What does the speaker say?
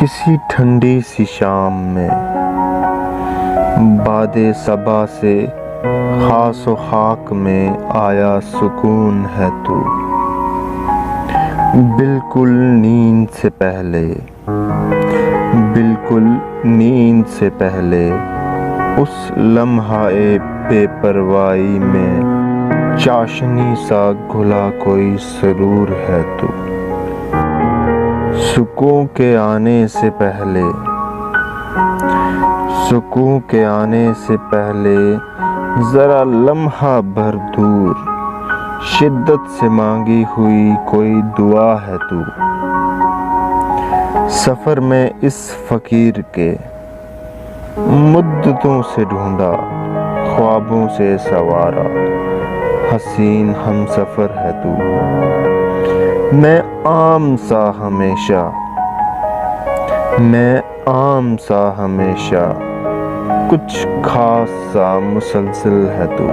किसी ठंडी सी शाम में बादे सबा से खास व खाक में आया सुकून है तू। बिल्कुल नींद से पहले, बिल्कुल नींद से पहले उस लम्हाए बेपरवाही में चाशनी सा घुला कोई सरूर है तू। सुकून के आने से पहले, सुकून के आने से पहले जरा लम्हा भर दूर शिद्दत से मांगी हुई कोई दुआ है तू। सफर में इस फकीर के मुद्दतों से ढूंढा, ख्वाबों से सवारा हसीन हम सफर है तू। मैं आम सा हमेशा, मैं आम सा हमेशा, कुछ खास सा मुसलसल है तू।